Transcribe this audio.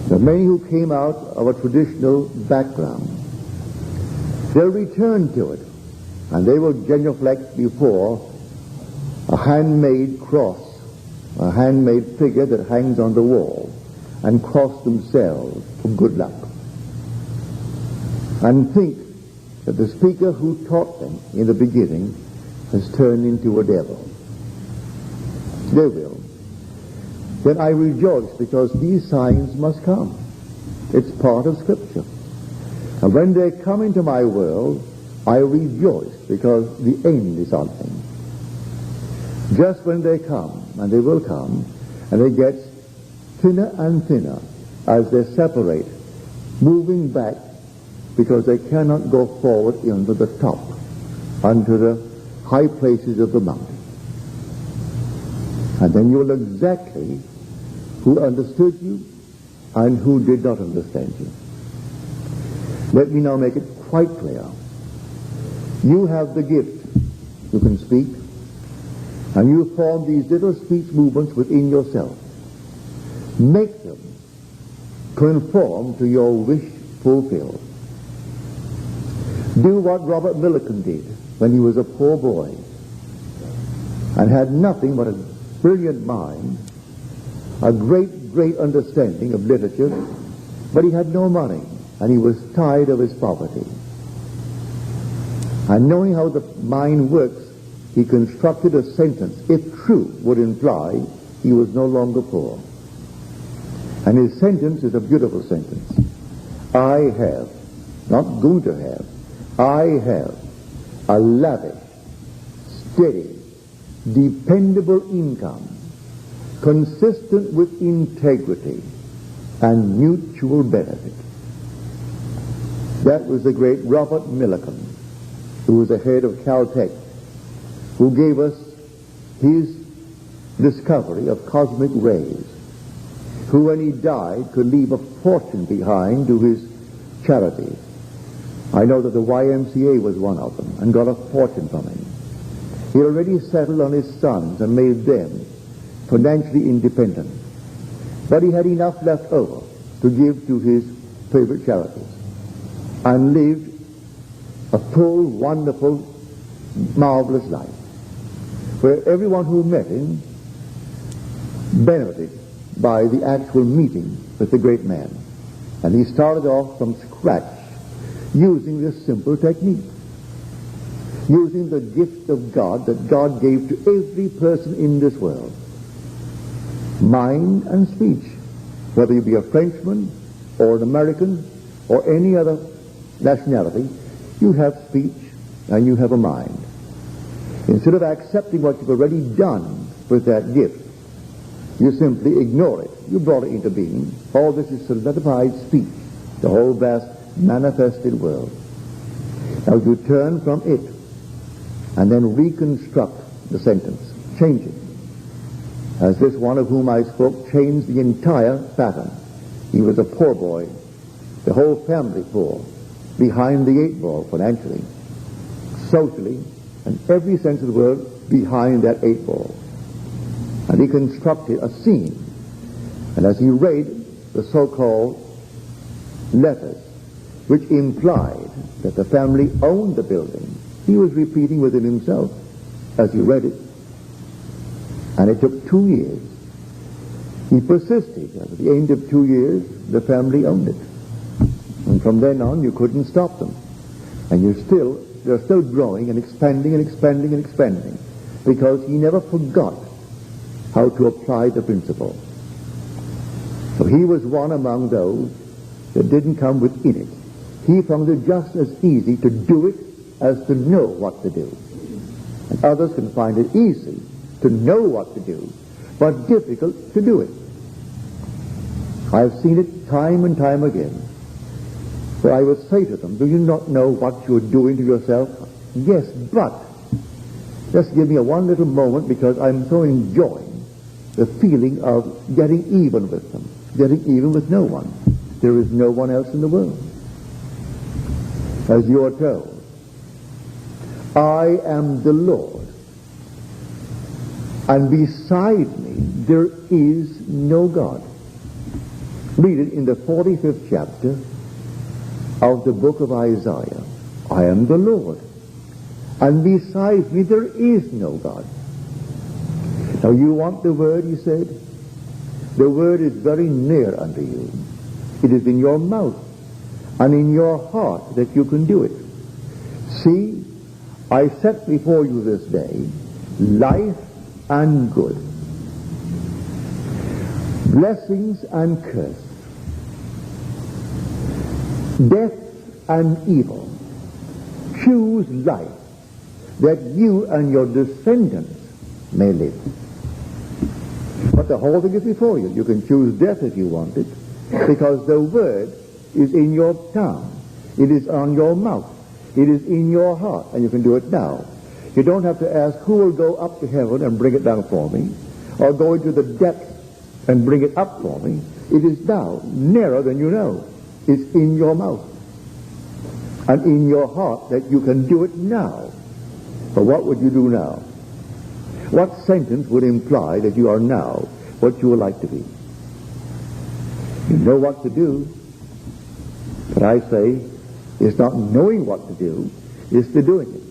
The many who came out of a traditional background, they'll return to it, and they will genuflect before a handmade cross, a handmade figure that hangs on the wall, and cross themselves for good luck, and think that the speaker who taught them in the beginning has turned into a devil. They will. Then I rejoice, because these signs must come. It's part of Scripture. And when they come into my world, I rejoice, because the end is on them. Just when they come, and they will come, and they get thinner and thinner as they separate, moving back, because they cannot go forward into the top, unto the high places of the mountain. And then you'll exactly who understood you and who did not understand you. Let me now make it quite clear. You have the gift. You can speak, and you form these little speech movements within yourself. Make them conform to your wish fulfilled. Do what Robert Millikan did when he was a poor boy and had nothing but a brilliant mind, a great understanding of literature, but he had no money, and he was tired of his poverty. And knowing how the mind works, he constructed a sentence, if true, would imply he was no longer poor. And his sentence is a beautiful sentence. I have, not going to have, I have a lavish, steady, dependable income, consistent with integrity and mutual benefit. That was the great Robert Millikan, who was the head of Caltech, who gave us his discovery of cosmic rays, who when he died could leave a fortune behind to his charities. I know that the YMCA was one of them, and got a fortune from him. He already settled on his sons and made them financially independent. But he had enough left over to give to his favorite charities, and lived a full, wonderful, marvelous life, where everyone who met him benefited by the actual meeting with the great man. And he started off from scratch using this simple technique, using the gift of God that God gave to every person in this world. Mind and speech. Whether you be a Frenchman or an American or any other nationality, you have speech and you have a mind. Instead of accepting what you've already done with that gift, you simply ignore it. You brought it into being. All this is solidified speech, the whole vast manifested world. Now you turn from it and then reconstruct the sentence, change it. As this one of whom I spoke changed the entire pattern. He was a poor boy, the whole family poor, behind the eight ball financially, socially, and every sense of the word behind that eight ball. And he constructed a scene. And as he read the so-called letters, which implied that the family owned the building, he was repeating within himself as he read it. And it took 2 years. He persisted. At the end of 2 years, the family owned it. And from then on, you couldn't stop them. And they're still growing and expanding and expanding and expanding, because he never forgot how to apply the principle. So he was one among those that didn't come within it. He found it just as easy to do it as to know what to do. And others can find it easy to know what to do, but difficult to do it. I've seen it time and time again, where I would say to them, do you not know what you're doing to yourself? Yes, but just give me one little moment, because I'm so enjoying the feeling of getting even with them, getting even with no one. There is no one else in the world. As you are told, I am the Lord, and beside me there is no God. Read it in the 45th chapter of the book of Isaiah. I am the Lord, and besides me there is no God. Now you want the word, he said? The word is very near unto you. It is in your mouth and in your heart that you can do it. See, I set before you this day life and good, blessings and curse, death and evil. Choose life, that you and your descendants may live. But the whole thing is before you. You can choose death if you want it, because the word is in your tongue. It is on your mouth. It is in your heart, and you can do it now. You don't have to ask who will go up to heaven and bring it down for me, or go into the depths and bring it up for me. It is now, nearer than you know. It's in your mouth and in your heart that you can do it now. But what would you do now? What sentence would imply that you are now what you would like to be? You know what to do, but I say it's not knowing what to do, it's the doing it.